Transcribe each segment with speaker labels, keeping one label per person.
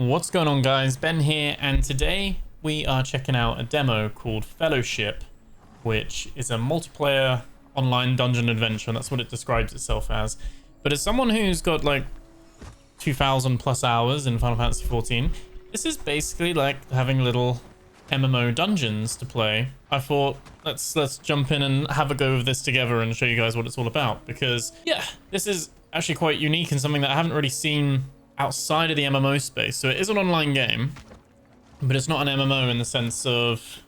Speaker 1: What's going on, guys? Ben here, and today we are checking out a demo called Fellowship, which is a multiplayer online dungeon adventure. That's what it describes itself as. But as someone who's got like 2,000 plus hours in Final Fantasy XIV, this is basically like having little MMO dungeons to play. I thought let's jump in and have a go of this together and show you guys what it's all about, because yeah, this is actually quite unique and something that I haven't really seen outside of the MMO space. So it is an online game, but it's not an MMO in the sense of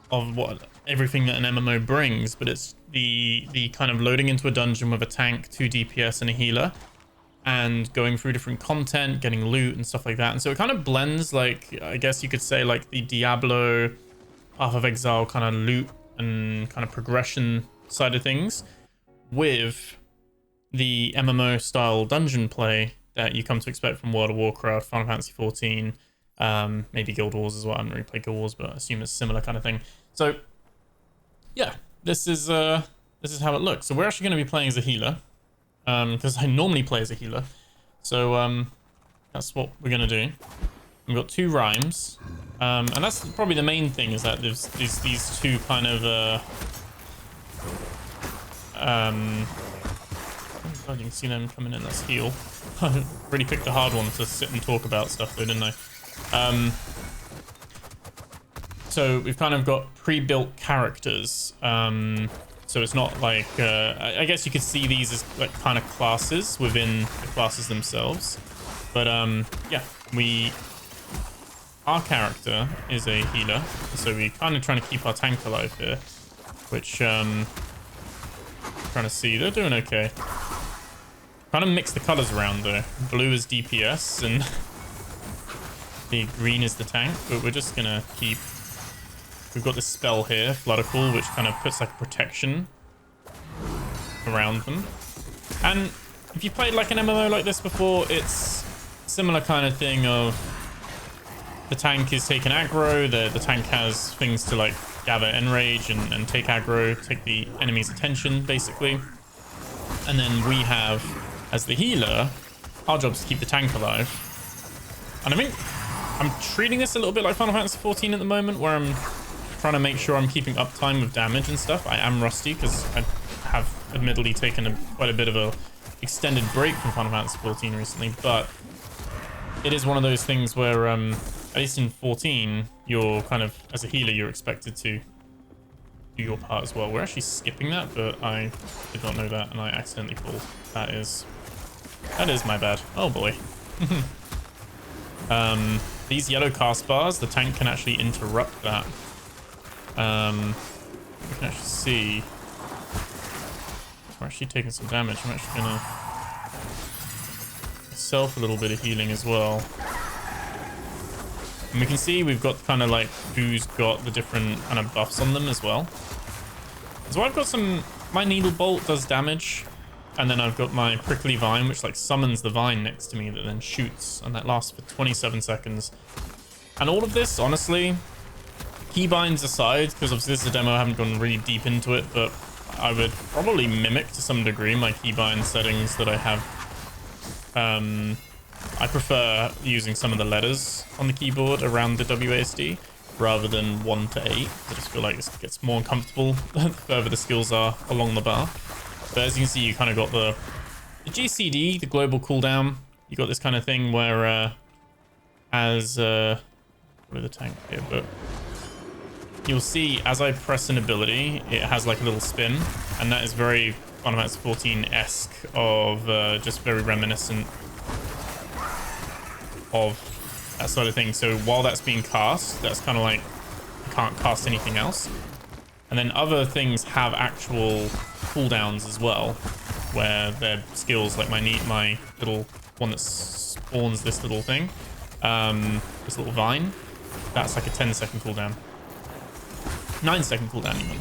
Speaker 1: what everything that an MMO brings, but it's the kind of loading into a dungeon with a tank, 2 DPS and a healer, and going through different content, getting loot and stuff like that. And so it kind of blends, like, I guess you could say, like the Diablo, Path of Exile kind of loot and kind of progression side of things with the MMO style dungeon play that you come to expect from World of Warcraft, Final Fantasy XIV, maybe Guild Wars as well. I haven't really played Guild Wars, but I assume it's a similar kind of thing. So yeah, this is how it looks. So we're actually going to be playing as a healer, because I normally play as a healer. So that's what we're going to do. We've got 2 rhymes, and that's probably the main thing, is that there's these 2 kind of oh, you can see them coming in. Let's heal. I really picked a hard one to sit and talk about stuff though, didn't I? So we've kind of got pre-built characters. So it's not like, I guess you could see these as like kind of classes within the classes themselves. But yeah, our character is a healer. So we're kind of trying to keep our tank alive here, which trying to see, they're doing okay. Kind of mix the colors around though. Blue is DPS and the green is the tank, but we're just gonna keep... We've got this spell here, Floodical, which kind of puts like protection around them. And if you played like an MMO like this before, it's similar kind of thing of the tank is taking aggro, the tank has things to like gather enrage and take aggro, take the enemy's attention basically. And then we have, as the healer, our job is to keep the tank alive. And I think I'm treating this a little bit like Final Fantasy XIV at the moment, where I'm trying to make sure I'm keeping uptime with damage and stuff. I am rusty because I have admittedly taken quite a bit of a extended break from Final Fantasy XIV recently, but it is one of those things where, at least in 14, you're kind of, as a healer, you're expected to do your part as well. We're actually skipping that, but I did not know that, and I accidentally pulled. That is my bad. Oh boy. These yellow cast bars, the tank can actually interrupt that. You can actually see we're actually taking some damage. I'm actually gonna myself a little bit of healing as well. And we can see we've got kind of like who's got the different kind of buffs on them as well. So I've got my needle bolt does damage, and then I've got my prickly vine, which like summons the vine next to me that then shoots, and that lasts for 27 seconds. And all of this, honestly, keybinds aside, because obviously this is a demo, I haven't gone really deep into it, but I would probably mimic to some degree my keybind settings that I have. I prefer using some of the letters on the keyboard around the WASD rather than 1 to 8. I just feel like it gets more uncomfortable the further the skills are along the bar. But as you can see, you kind of got the GCD, the global cooldown. You got this kind of thing where as with the tank here, but you'll see as I press an ability, it has like a little spin, and that is very Final Fantasy XIV-esque of just very reminiscent of that sort of thing. So while that's being cast, that's kind of like you can't cast anything else. And then other things have actual cooldowns as well, where their skills, like my little one that spawns this little thing, this little vine, that's like a 10-second cooldown. 9-second cooldown even.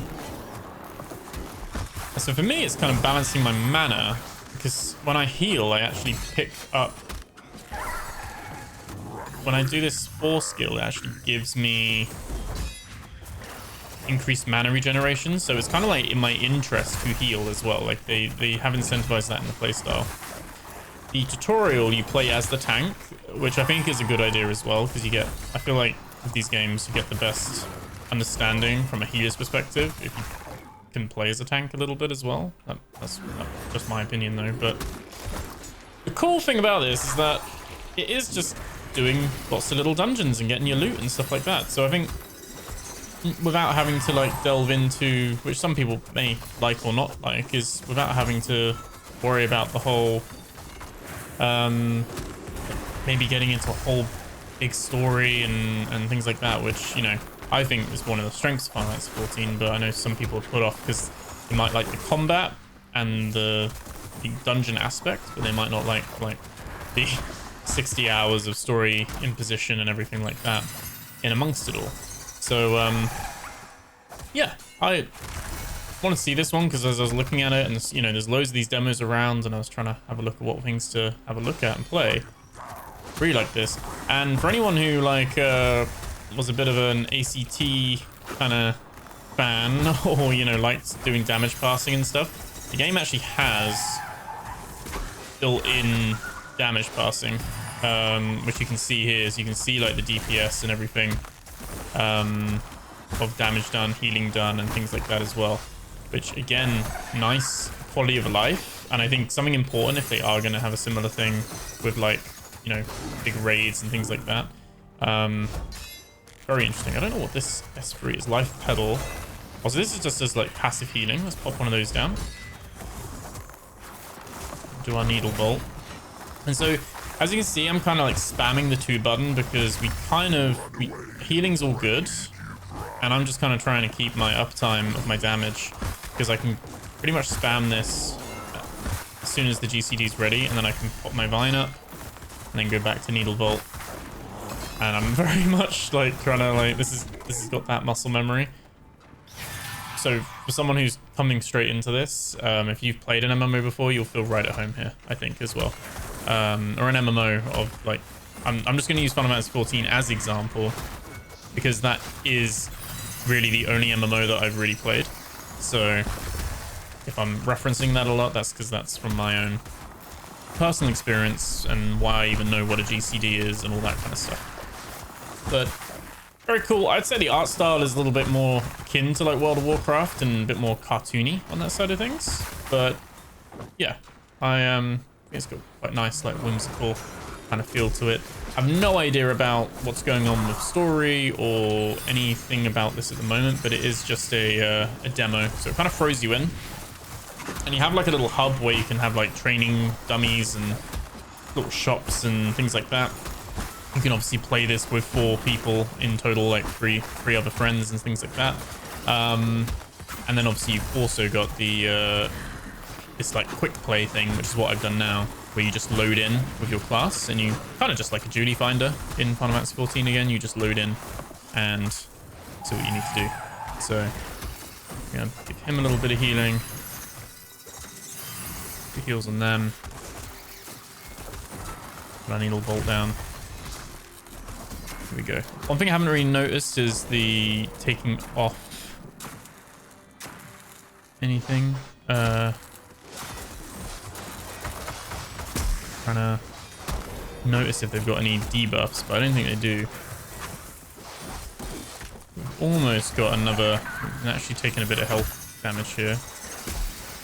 Speaker 1: And so for me, it's kind of balancing my mana, because when I heal, I actually pick up... When I do this 4 skill, it actually gives me increased mana regeneration, so it's kind of like in my interest to heal as well. Like they have incentivized that in the playstyle. the tutorial, you play as the tank, which I think is a good idea as well, because you get, I feel like with these games, you get the best understanding from a healer's perspective if you can play as a tank a little bit as well. That's just my opinion though. But the cool thing about this is that it is just doing lots of little dungeons and getting your loot and stuff like that. So I think without having to like delve into, which some people may like or not like, is without having to worry about the whole maybe getting into a whole big story and things like that, which, you know, I think is one of the strengths of Final Fantasy 14, but I know some people are put off because they might like the combat and the dungeon aspect, but they might not like the 60 hours of story imposition and everything like that in amongst it all. So yeah, I want to see this one because as I was looking at it, and you know, there's loads of these demos around, and I was trying to have a look at what things to have a look at and play. Really like this. And for anyone who like was a bit of an ACT kind of fan, or you know, liked doing damage passing and stuff, the game actually has built-in damage passing, which you can see here. So you can see like the DPS and everything of damage done, healing done, and things like that as well, which again, nice quality of life. And I think something important if they are going to have a similar thing with like, you know, big raids and things like that. Very interesting. I don't know what this S3 is. Life pedal. Also, this is just as like passive healing. Let's pop one of those down. Do our needle bolt. And so as you can see, I'm kind of like spamming the 2 button because healing's all good, and I'm just kind of trying to keep my uptime of my damage because I can pretty much spam this as soon as the GCD is ready, and then I can pop my vine up and then go back to needle bolt. And I'm very much like trying to like, this has got that muscle memory. So for someone who's coming straight into this, if you've played an MMO before, you'll feel right at home here, I think, as well. Or an MMO of like, I'm just going to use Final Fantasy 14 as example because that is really the only MMO that I've really played. So if I'm referencing that a lot, that's because that's from my own personal experience and why I even know what a GCD is and all that kind of stuff. But very cool. I'd say the art style is a little bit more akin to like World of Warcraft and a bit more cartoony on that side of things. But yeah, I think it's got quite nice, like whimsical kind of feel to it. I have no idea about what's going on with story or anything about this at the moment, but it is just a demo, so it kind of throws you in. And you have like a little hub where you can have like training dummies and little shops and things like that. You can obviously play this with 4 people in total, like three other friends and things like that. And then obviously you've also got the this like quick play thing, which is what I've done now, where you just load in with your class and you kind of just like a duty finder in Final Fantasy 14 again. You just load in and see what you need to do. So I'm gonna give him a little bit of healing. The heals on them. Put our needle bolt down. Here we go. One thing I haven't really noticed is the taking off anything. Trying to notice if they've got any debuffs, but I don't think they do. We've almost got another, actually taking a bit of health damage here.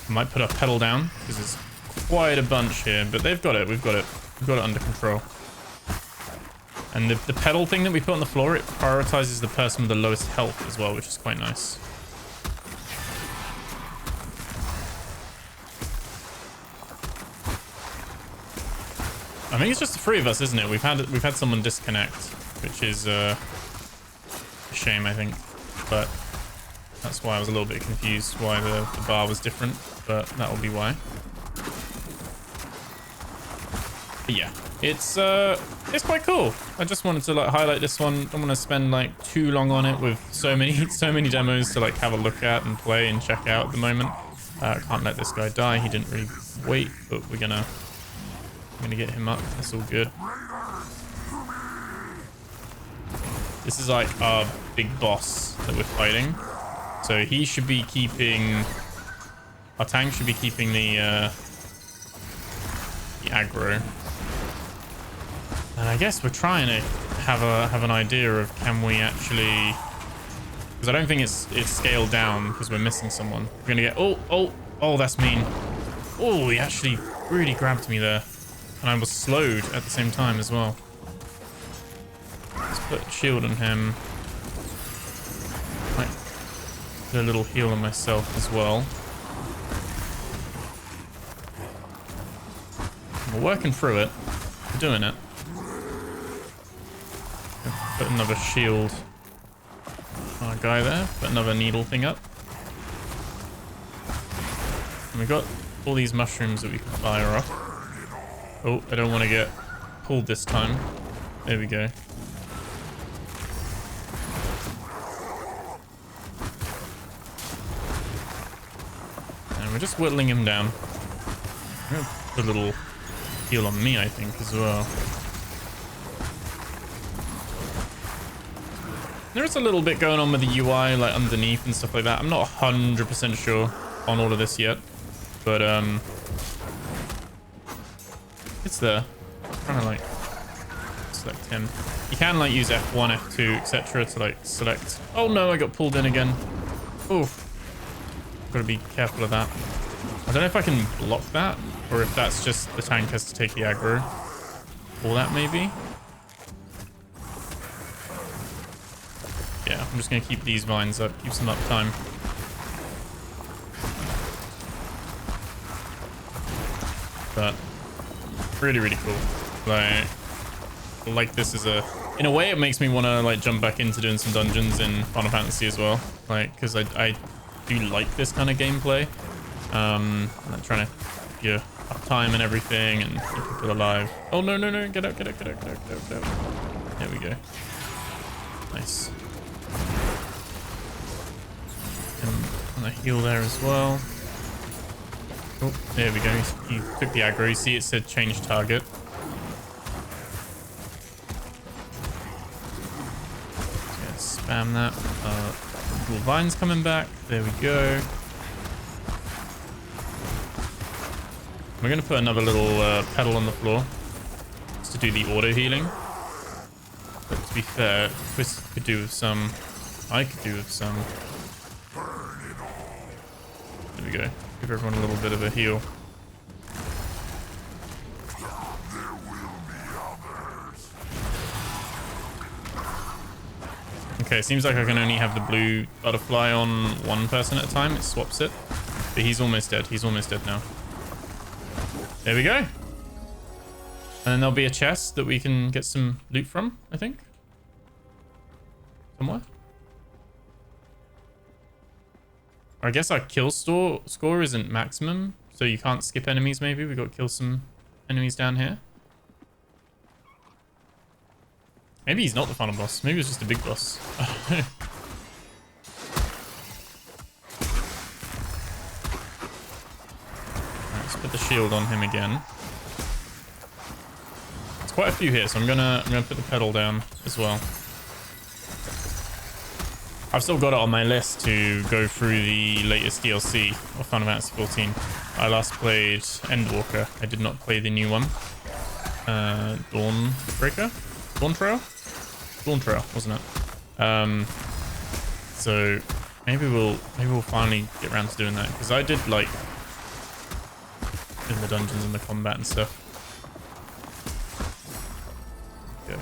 Speaker 1: I might put our pedal down because there's quite a bunch here, but they've got it. We've got it under control. And the pedal thing that we put on the floor, it prioritizes the person with the lowest health as well, which is quite nice. I think it's just the 3 of us, isn't it? We've had someone disconnect, which is a shame, I think. But that's why I was a little bit confused why the bar was different, but that will be why. But yeah, it's quite cool. I just wanted to like highlight this one. Don't want to spend like too long on it with so many demos to like have a look at and play and check out at the moment. Can't let this guy die. He didn't really wait, but we're gonna get him up. That's all good. This is like our big boss that we're fighting. So he should be keeping, our tank should be keeping the aggro. And I guess we're trying to have an idea of can we actually... Because I don't think it's scaled down because we're missing someone. We're going to get... Oh, that's mean. Oh, he actually really grabbed me there. And I was slowed at the same time as well. Let's put a shield on him. Might put a little heal on myself as well. We're working through it. We're doing it. Put another shield on our guy there. Put another needle thing up. And we got all these mushrooms that we can fire off. Oh, I don't want to get pulled this time. There we go. And we're just whittling him down. I'm gonna put a little heal on me, I think, as well. There is a little bit going on with the UI, like underneath and stuff like that. I'm not 100% sure on all of this yet, but it's there. I'm trying to like select him. You can like use F1, F2, etc. to like select. Oh no, I got pulled in again. Oof. Gotta be careful of that. I don't know if I can block that or if that's just the tank has to take the aggro. Or that maybe. Yeah, I'm just going to keep these vines up, keep some uptime. But really, really cool. Like this is a... In a way, it makes me want to like jump back into doing some dungeons in Final Fantasy as well. Like, because I do like this kind of gameplay. Like trying to keep your uptime and everything and keep people alive. Oh, no, no, no. Get out, get out, get out, get out, get out, get out. There we go. Nice. And a heal there as well. Oh, there we go. He took the aggro. You see it said change target. Yeah, spam that. Little vines coming back. There we go. We're going to put another little pedal on the floor just to do the auto healing. But to be fair, Chris could do with some. I could do with some. There we go. Give everyone a little bit of a heal. Okay, seems like I can only have the blue butterfly on one person at a time. It swaps it. But he's almost dead. He's almost dead now. There we go. And then there'll be a chest that we can get some loot from, I think. Somewhere. Or I guess our kill score isn't maximum, so you can't skip enemies maybe. We got to kill some enemies down here. Maybe he's not the final boss. Maybe it's just a big boss. Let's put the shield on him again. There's quite a few here, so I'm gonna put the pedal down as well. I've still got it on my list to go through the latest DLC of Final Fantasy 14. I last played Endwalker. I did not play the new one. Dawnbreaker? Dawn Trail? Dawn Trail, wasn't it? So maybe we'll finally get around to doing that, because I did like in the dungeons and the combat and stuff. Okay.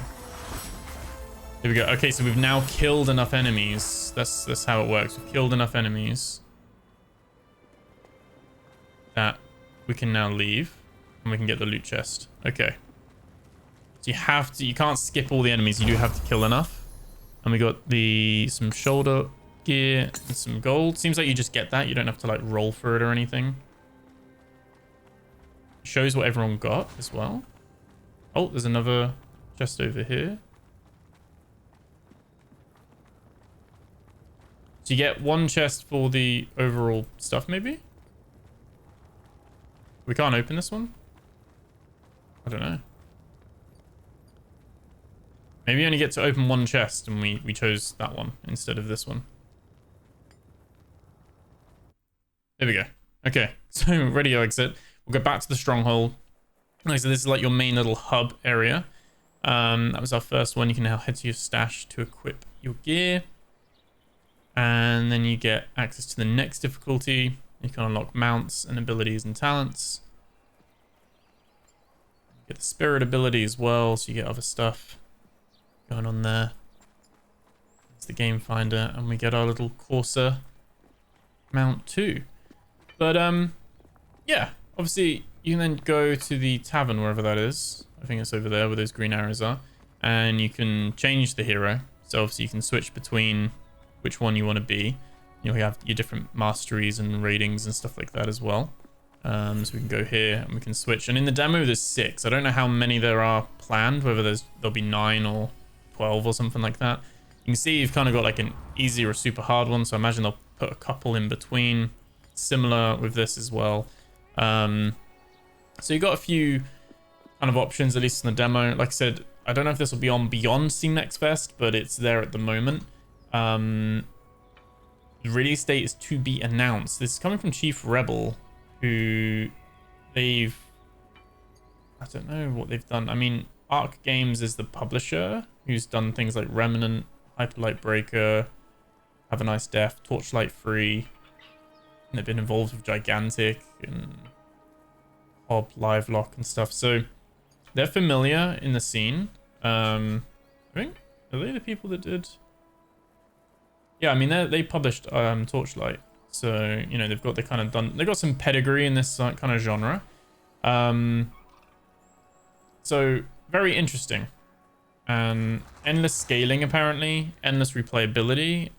Speaker 1: Here we go. Okay, so we've now killed enough enemies. That's how it works. We've killed enough enemies that we can now leave and we can get the loot chest. Okay. So you can't skip all the enemies. You do have to kill enough. And we got some shoulder gear and some gold. Seems like you just get that. You don't have to like roll for it or anything. Shows what everyone got as well. Oh, there's another chest over here. So you get one chest for the overall stuff, maybe? We can't open this one? I don't know. Maybe you only get to open one chest and we chose that one instead of this one. There we go. Okay, so ready to exit. We'll go back to the stronghold. Like, so this is like your main little hub area. That was our first one. You can now head to your stash to equip your gear. And then you get access to the next difficulty. You can unlock mounts and abilities and talents. You get the spirit ability as well, so you get other stuff going on there. It's the game finder, and we get our little Corsair mount too. But yeah, obviously you can then go to the tavern, wherever that is. I think it's over there where those green arrows are, and you can change the hero. So obviously you can switch between which one you want to be. You'll have your different masteries and ratings and stuff like that as well. So we can go here and we can switch. And in the demo, there's 6. I don't know how many there are planned, whether there'll be 9 or 12 or something like that. You can see you've kind of got like an easy or super hard one. So I imagine they'll put a couple in between. Similar with this as well. So you got a few kind of options, at least in the demo. Like I said, I don't know if this will be on beyond Steam Next Fest, but it's there at the moment. The release date is to be announced. This is coming from Chief Rebel, who I don't know what they've done. I mean, Arc Games is the publisher, who's done things like Remnant, Hyperlight Breaker, Have a Nice Death, Torchlight Free. And they've been involved with Gigantic and Hob, Livelock and stuff. So they're familiar in the scene. I think, are they the people that did? Yeah, I mean, they published Torchlight. So, you know, they've got they've got some pedigree in this kind of genre. So very interesting. Endless scaling, apparently, endless replayability.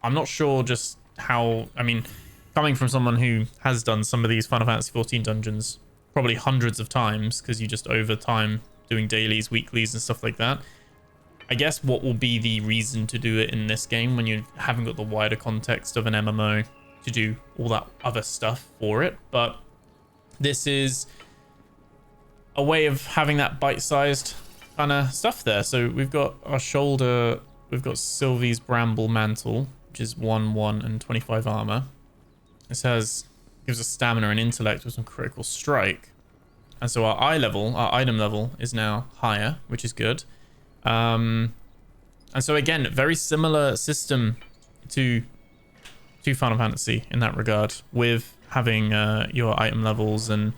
Speaker 1: I'm not sure just how, I mean, coming from someone who has done some of these Final Fantasy XIV dungeons probably hundreds of times, because you just over time doing dailies, weeklies and stuff like that. I guess what will be the reason to do it in this game when you haven't got the wider context of an MMO to do all that other stuff for it. But this is a way of having that bite-sized kind of stuff there. So we've got our shoulder, we've got Sylvie's Bramble Mantle, which is 1/1 and 25 armor. This gives us stamina and intellect with some critical strike. And so our item level is now higher, which is good. And so again, very similar system to Final Fantasy in that regard, with having your item levels and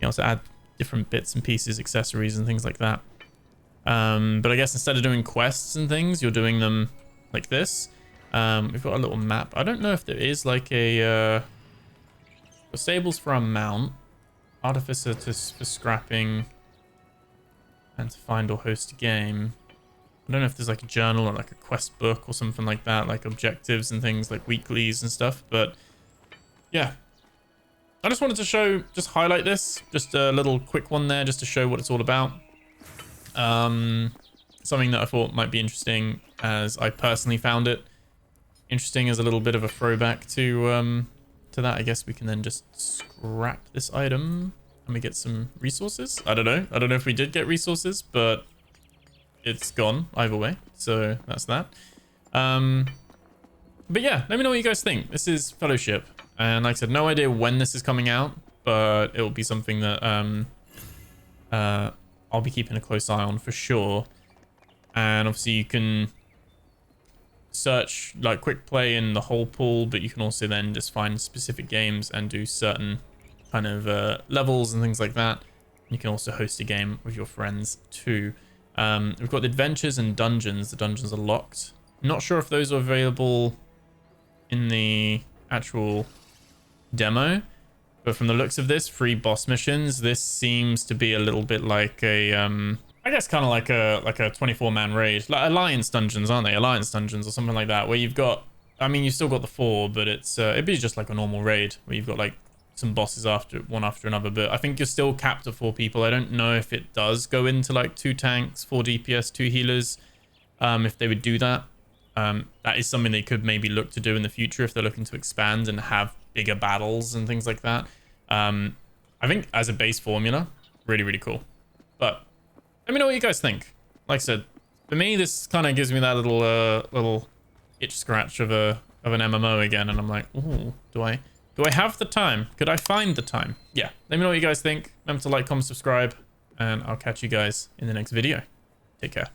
Speaker 1: you know, to add different bits and pieces, accessories and things like that. But I guess instead of doing quests and things, you're doing them like this. We've got a little map. I don't know if there is like a stables for a mount, artificer for scrapping, and to find or host a game. I don't know if there's like a journal or like a quest book or something like that, like objectives and things like weeklies and stuff. But yeah, I just wanted to highlight this, just a little quick one there, just to show what it's all about. Something that I thought might be interesting, as I personally found it interesting, as a little bit of a throwback to that. I guess we can then just scrap this item and we get some resources. I don't know if we did get resources, but it's gone either way, so that's that. But yeah, let me know what you guys think. This is Fellowship, and like I said, no idea when this is coming out, but it will be something that I'll be keeping a close eye on for sure. And obviously you can search like quick play in the whole pool, but you can also then just find specific games and do certain kind of levels and things like that. You can also host a game with your friends too. We've got the adventures and dungeons. The dungeons are locked. I'm not sure if those are available in the actual demo, but from the looks of this, free boss missions, this seems to be a little bit like a I guess kind of like a 24-man raid, like Alliance dungeons, aren't they? Alliance dungeons or something like that, where you've got, I mean, you've still got the 4, but it's it'd be just like a normal raid where you've got like some bosses one after another. But I think you're still capped at 4 people. I don't know if it does go into like 2 tanks, 4 DPS, 2 healers. If they would do that, that is something they could maybe look to do in the future if they're looking to expand and have bigger battles and things like that. I think as a base formula, really, really cool. But let me know what you guys think. Like I said, for me, this kind of gives me that little itch scratch of an MMO again, and I'm like, ooh, do I have the time? Could I find the time? Yeah, let me know what you guys think. Remember to like, comment, subscribe. and I'll catch you guys in the next video. Take care.